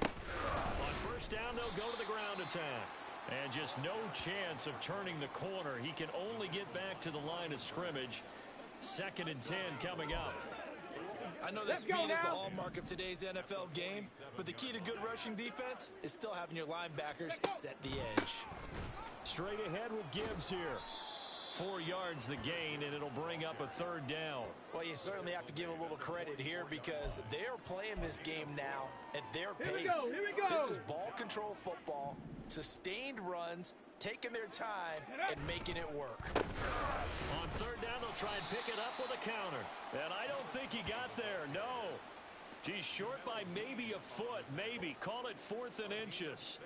Speaker 2: On first down, they'll go to the ground attack. And just no chance of turning the corner. He can only get back to the line of scrimmage. 2nd and 10 coming up.
Speaker 3: I know that speed is the hallmark of today's NFL game, but the key to good rushing defense is still having your linebackers set the edge.
Speaker 5: Straight ahead with Gibbs here.
Speaker 2: 4 yards the gain, and it'll bring up a 3rd down.
Speaker 3: Well, you certainly have to give a little credit here because they're playing this game now at their pace.
Speaker 4: Here we go.
Speaker 3: This is ball control football, sustained runs, taking their time, and making it work.
Speaker 2: On 3rd down, they'll He'll try and pick it up with a counter. And I don't think he got there, no. He's short by maybe a foot, maybe. Call it 4th and inches.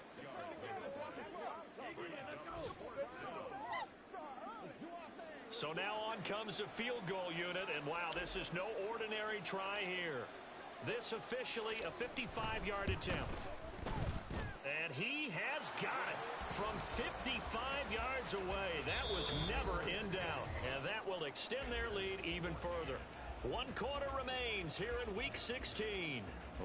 Speaker 2: So now on comes the field goal unit, and wow, this is no ordinary try here. This officially a 55-yard attempt. And he has got it from 55 yards away. That was never in doubt, and that will extend their lead even further. 1 quarter remains here in Week 16.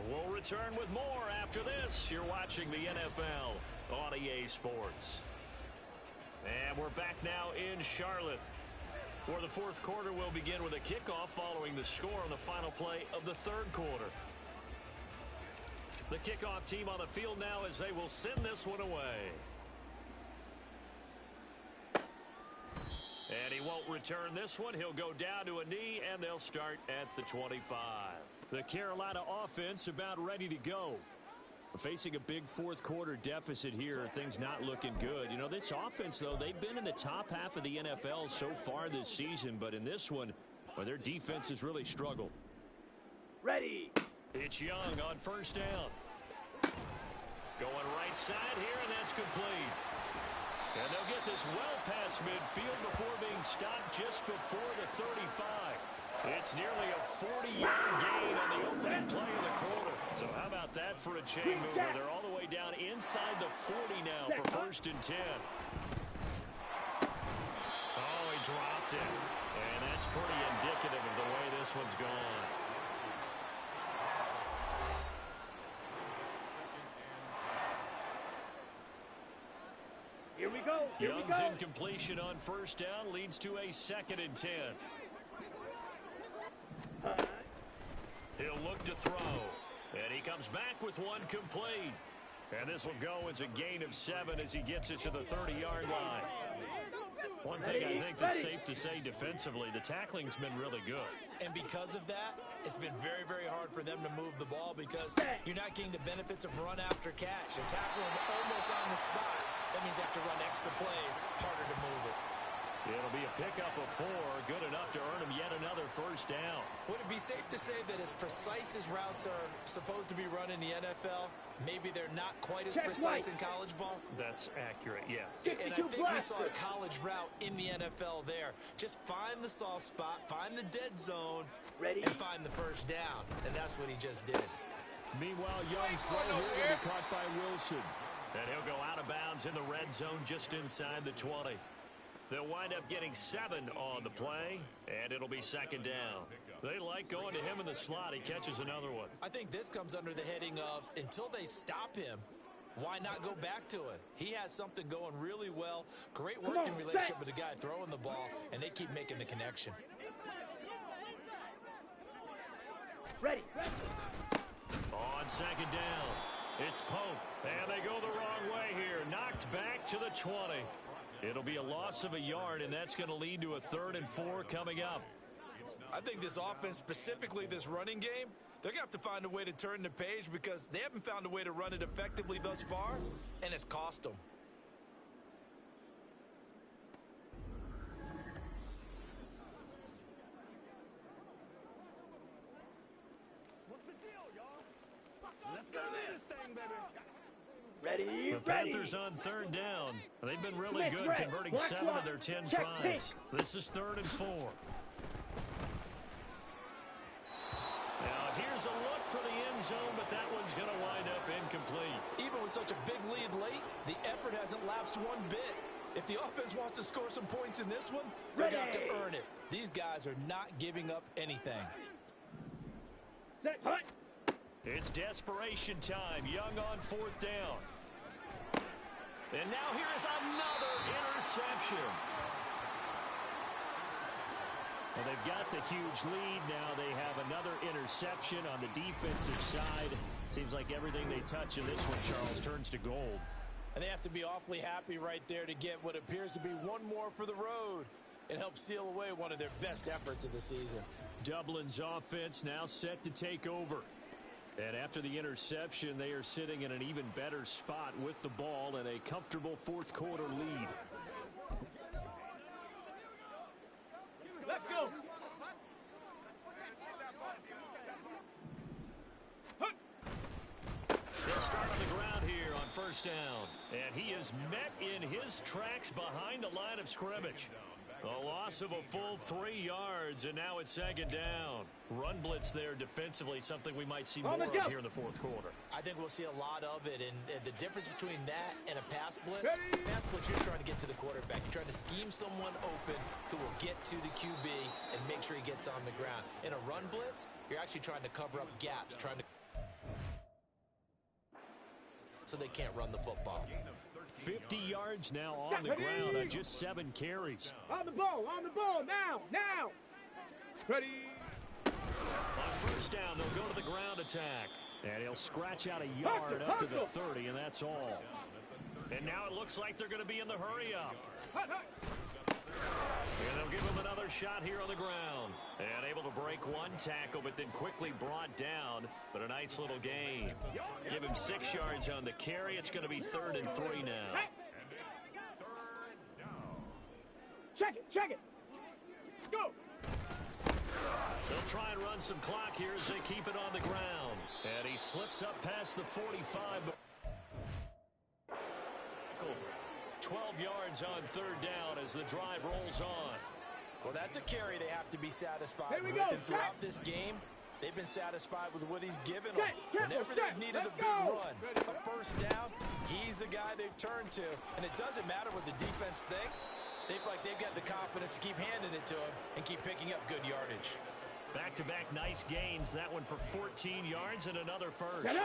Speaker 2: We'll return with more after this. You're watching the NFL on EA Sports. And we're back now in Charlotte, where the 4th quarter will begin with a kickoff following the score on the final play of the 3rd quarter. The kickoff team on the field now as they will send this one away. And he won't return this one. He'll go down to a knee, and they'll start at the 25. The Carolina offense about ready to go. Facing a big 4th quarter deficit here, things not looking good. You know, this offense, though, they've been in the top half of the NFL so far this season, but in this one, well, their defense has really struggled.
Speaker 4: Ready.
Speaker 2: It's Young on 1st down. Going right side here, and that's complete. And they'll get this well past midfield before being stopped just before the 35. It's nearly a 40-yard gain on the opening play of the quarter. So how about that for a chain mover? They're all the way down inside the 40 now for 1st and 10. Oh, he dropped it. And that's pretty indicative of the way this one's gone.
Speaker 4: Here we go.
Speaker 2: Young's incompletion on 1st down leads to a 2nd and 10. He'll look to throw. And he comes back with one complete. And this will go as a gain of 7 as he gets it to the 30-yard line. One thing I think that's safe to say defensively, the tackling's been really good.
Speaker 3: And because of that, it's been very, very hard for them to move the ball because you're not getting the benefits of run after catch. They're tackling almost on the spot. That means they have to run extra plays, harder to move it.
Speaker 2: It'll be a pickup of 4, good enough to earn him yet another 1st down.
Speaker 3: Would it be safe to say that as precise as routes are supposed to be run in the NFL, maybe they're not quite as precise in college ball?
Speaker 2: That's accurate, yeah.
Speaker 3: And I think we saw a college route in the NFL there. Just find the soft spot, find the dead zone, and find the 1st down. And that's what he just did.
Speaker 2: Meanwhile, Young's throw here will be caught by Wilson. And he'll go out of bounds in the red zone just inside the 20. They'll wind up getting 7 on the play, and it'll be 2nd down. They like going to him in the slot. He catches another one.
Speaker 3: I think this comes under the heading of, until they stop him, why not go back to it? He has something going really well. Great working relationship with the guy throwing the ball, and they keep making the connection.
Speaker 4: Ready.
Speaker 2: On 2nd down, it's Pope, and they go the wrong way here. Knocked back to the 20. It'll be a loss of a yard, and that's going to lead to a 3rd and 4 coming up.
Speaker 3: I think this offense, specifically this running game, they're going to have to find a way to turn the page because they haven't found a way to run it effectively thus far, and it's cost them.
Speaker 4: What's the deal, y'all? Let's go this thing, baby. Ready,
Speaker 2: the Panthers on 3rd down. They've been really good converting 7 of their 10 tries. This is 3rd and 4. Now here's a look for the end zone, but that one's going to wind up incomplete.
Speaker 6: Even with such a big lead late, the effort hasn't lapsed one bit. If the offense wants to score some points in this one,
Speaker 3: they're going to have to earn it. These guys are not giving up anything.
Speaker 4: Set, hut.
Speaker 2: It's desperation time. Young on 4th down. And now here is another interception. Well, they've got the huge lead. Now they have another interception on the defensive side. Seems like everything they touch in this one, Charles, turns to gold.
Speaker 3: And they have to be awfully happy right there to get what appears to be one more for the road and help seal away one of their best efforts of the season.
Speaker 2: Dublin's offense now set to take over. And after the interception, they are sitting in an even better spot with the ball and a comfortable 4th quarter lead.
Speaker 4: Let's go.
Speaker 2: first down. And he is met in his tracks behind the line of scrimmage. A loss of a full 3 yards, and now it's second down. Run blitz there defensively, something we might see more of here in the fourth quarter.
Speaker 3: I think we'll see a lot of it, and the difference between that and a pass blitz, you're trying to get to the quarterback. You're trying to scheme someone open who will get to the QB and make sure he gets on the ground. In a run blitz, you're actually trying to cover up gaps, so they can't run the football.
Speaker 5: 50 yards now on the ground on just 7 carries.
Speaker 4: On the ball, now. Ready.
Speaker 2: On first down, they'll go to the ground attack. And he'll scratch out a yard up to the 30, and that's all. And now it looks like they're going to be in the hurry up. And they'll give him another shot here on the ground. And able to break one tackle, but then quickly brought down. But a nice little gain. Give him 6 yards on the carry. It's going to be 3rd and 3 now.
Speaker 4: Check it. Go.
Speaker 2: They'll try and run some clock here as they keep it on the ground. And he slips up past the 45. 12 yards on 3rd down as the drive rolls on.
Speaker 3: Well, that's a carry they have to be satisfied with. And throughout this game, they've been satisfied with what he's given them. Whenever they've needed a big run, a first down, he's the guy they've turned to. And it doesn't matter what the defense thinks. They feel like they've got the confidence to keep handing it to him and keep picking up good yardage.
Speaker 2: Back-to-back nice gains. That one for 14 yards and another first.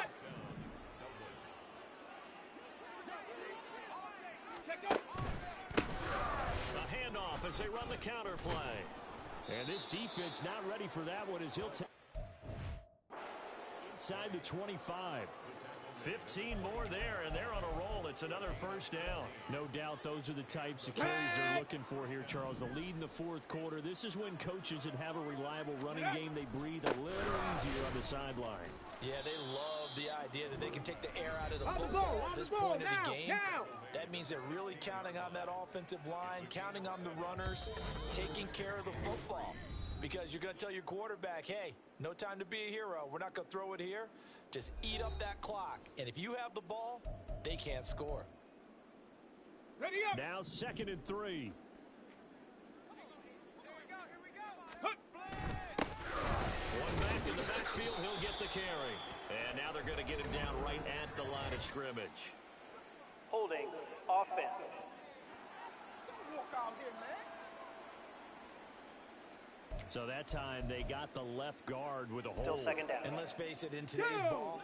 Speaker 2: A handoff as they run the counter play.
Speaker 5: And this defense not ready for that one as he'll take inside the 25.
Speaker 2: 15 more there, and they're on a roll. It's another first down.
Speaker 5: No doubt those are the types of carries they're looking for here, Charles. The lead in the fourth quarter. This is when coaches that have a reliable running game, they breathe a little easier on the sideline.
Speaker 3: Yeah, they love the idea that they can take the air out of the football at this point of the game. That means they're really counting on that offensive line, counting on the runners, taking care of the football. Because you're going to tell your quarterback, hey, no time to be a hero. We're not going to throw it here. Just eat up that clock. And if you have the ball, they can't score.
Speaker 4: Ready up.
Speaker 5: Now 2nd and 3.
Speaker 4: Here we go.
Speaker 2: One back in the backfield, he'll get the carry. And now they're going to get him down right at the line of scrimmage.
Speaker 7: Holding offense.
Speaker 4: Don't walk out here, man.
Speaker 5: So that time they got the left guard with a hold.
Speaker 7: Still second down.
Speaker 3: And let's face it, in today's ball,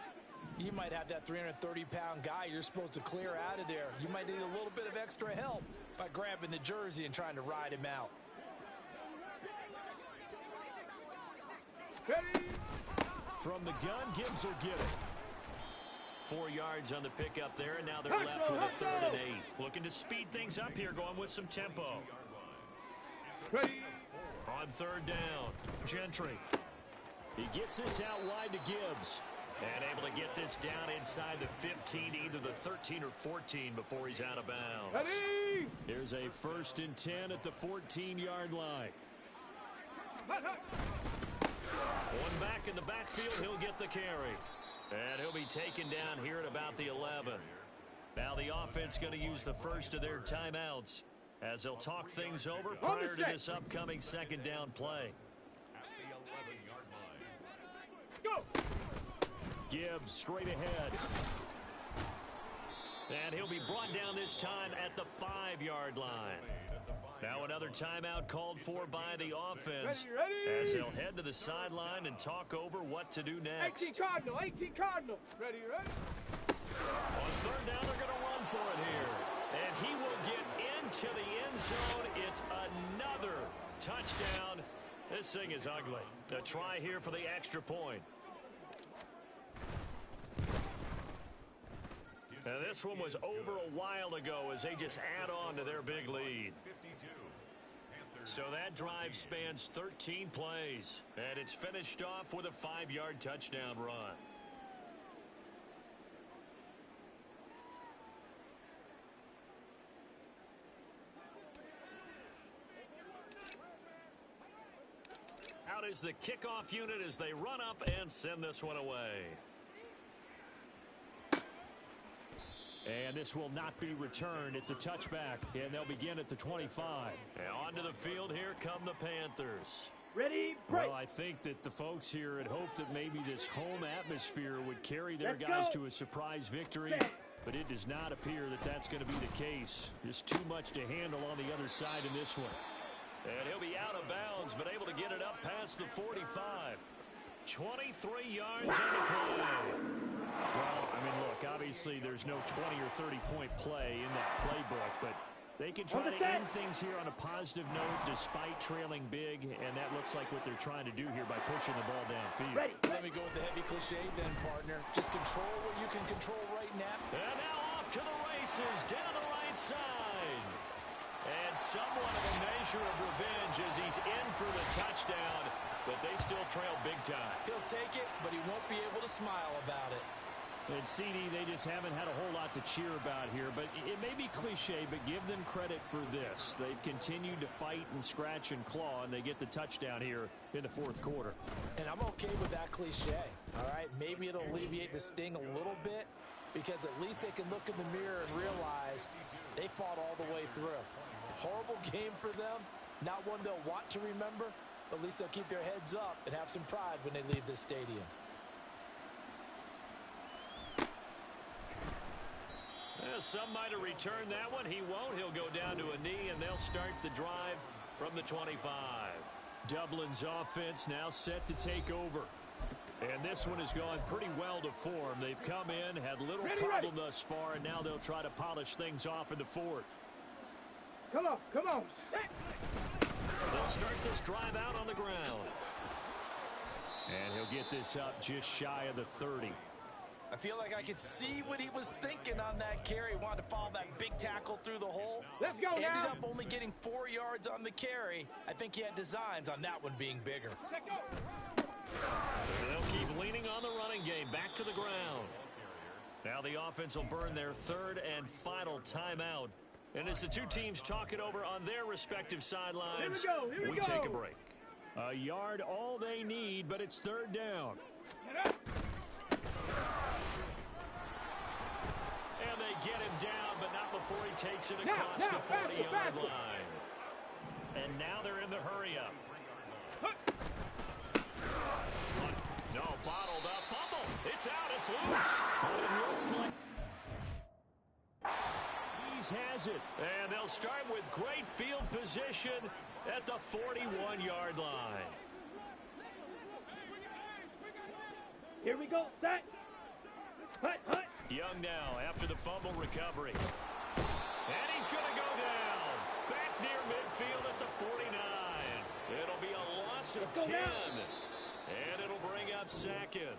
Speaker 3: you might have that 330-pound guy you're supposed to clear out of there. You might need a little bit of extra help by grabbing the jersey and trying to ride him out.
Speaker 4: Ready.
Speaker 5: From the gun, Gibbs will get it.
Speaker 2: 4 yards on the pickup there, and now they're left with a 3rd and 8. Looking to speed things up here, going with some tempo.
Speaker 4: Ready.
Speaker 2: On 3rd down, Gentry.
Speaker 5: He gets this out wide to Gibbs.
Speaker 2: And able to get this down inside the 15, either the 13 or 14 before he's out of bounds.
Speaker 4: Ready.
Speaker 5: Here's a 1st and 10 at the 14-yard line.
Speaker 2: One back in the backfield, he'll get the carry. And he'll be taken down here at about the 11. Now the offense going to use the first of their timeouts as they'll talk things over prior to this upcoming 2nd down play.
Speaker 4: Go.
Speaker 5: Gibbs straight ahead.
Speaker 2: And he'll be brought down this time at the 5-yard line. Now another timeout called for by the offense
Speaker 4: Ready.
Speaker 2: as they'll head to the sideline and talk over what to do next.
Speaker 4: 18 Cardinal. Ready.
Speaker 2: On 3rd down, they're going to run for it here. And he will get into the end zone. It's another touchdown. This thing is ugly. A try here for the extra point. And this one was over a while ago as they just add on to their big lead. So that drive spans 13 plays, and it's finished off with a 5-yard touchdown run. Out is the kickoff unit as they run up and send this one away.
Speaker 5: And this will not be returned. It's a touchback, and they'll begin at the 25.
Speaker 2: And onto the field, here come the Panthers.
Speaker 4: Ready, break.
Speaker 5: Well, I think that the folks here had hoped that maybe this home atmosphere would carry their guys to a surprise victory, but it does not appear that that's going to be the case. Just too much to handle on the other side in this one.
Speaker 2: And he'll be out of bounds, but able to get it up past the 45. 23 yards on the play.
Speaker 5: Well, I mean, look, obviously there's no 20 or 30-point play in that playbook, but they can try to end things here on a positive note despite trailing big, and that looks like what they're trying to do here by pushing the ball downfield.
Speaker 3: Let me go with the heavy cliche then, partner. Just control what you can control right now.
Speaker 2: And now off to the races, down the right side. And somewhat of a measure of revenge as he's in for the touchdown, but they still trail big time.
Speaker 3: He'll take it, but he won't be able to smile about it.
Speaker 5: And CD, they just haven't had a whole lot to cheer about here, but it may be cliche, but give them credit for this. They've continued to fight and scratch and claw, and they get the touchdown here in the fourth quarter.
Speaker 3: And I'm okay with that cliche, all right? Maybe it'll alleviate the sting a little bit, because at least they can look in the mirror and realize they fought all the way through. Horrible game for them, not one they'll want to remember, but at least they'll keep their heads up and have some pride when they leave this stadium.
Speaker 2: Well, some might have returned that one. He won't. He'll go down to a knee, and they'll start the drive from the 25.
Speaker 5: Dublin's offense now set to take over. And this one has gone pretty well to form. They've come in, had little problem thus far, and now they'll try to polish things off in the fourth.
Speaker 4: Come on, come on.
Speaker 2: They'll start this drive out on the ground.
Speaker 5: And he'll get this up just shy of the 30.
Speaker 3: I feel like I could see what he was thinking on that carry. He wanted to follow that big tackle through the hole.
Speaker 4: Let's go now.
Speaker 3: Ended up only getting 4 yards on the carry. I think he had designs on that one being bigger.
Speaker 2: They'll keep leaning on the running game. Back to the ground. Now the offense will burn their third and final timeout. And as the two teams talk it over on their respective sidelines,
Speaker 4: Here we go.
Speaker 2: take a break.
Speaker 5: A yard all they need, but it's third down.
Speaker 2: And they get him down, but not before he takes it across the 40-yard line. And now they're in the hurry-up. No, bottled up. Fumble. It's out. It's loose.
Speaker 5: But it looks like has it.
Speaker 2: And they'll start with great field position at the 41-yard line.
Speaker 4: Here we go, set. Hut, hut.
Speaker 2: Young now after the fumble recovery. And he's going to go down. Back near midfield at the 49. It'll be a loss of 10. And it'll bring up second.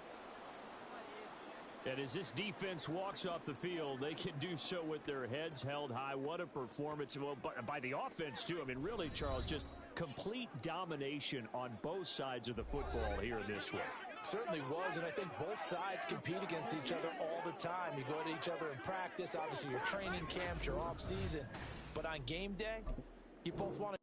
Speaker 5: And as this defense walks off the field, they can do so with their heads held high. What a performance. Well, by the offense, too. I mean, really, Charles, just complete domination on both sides of the football here in this one.
Speaker 3: Certainly was, and I think both sides compete against each other all the time. You go to each other in practice, obviously your training camps, your off season. But on game day, you both want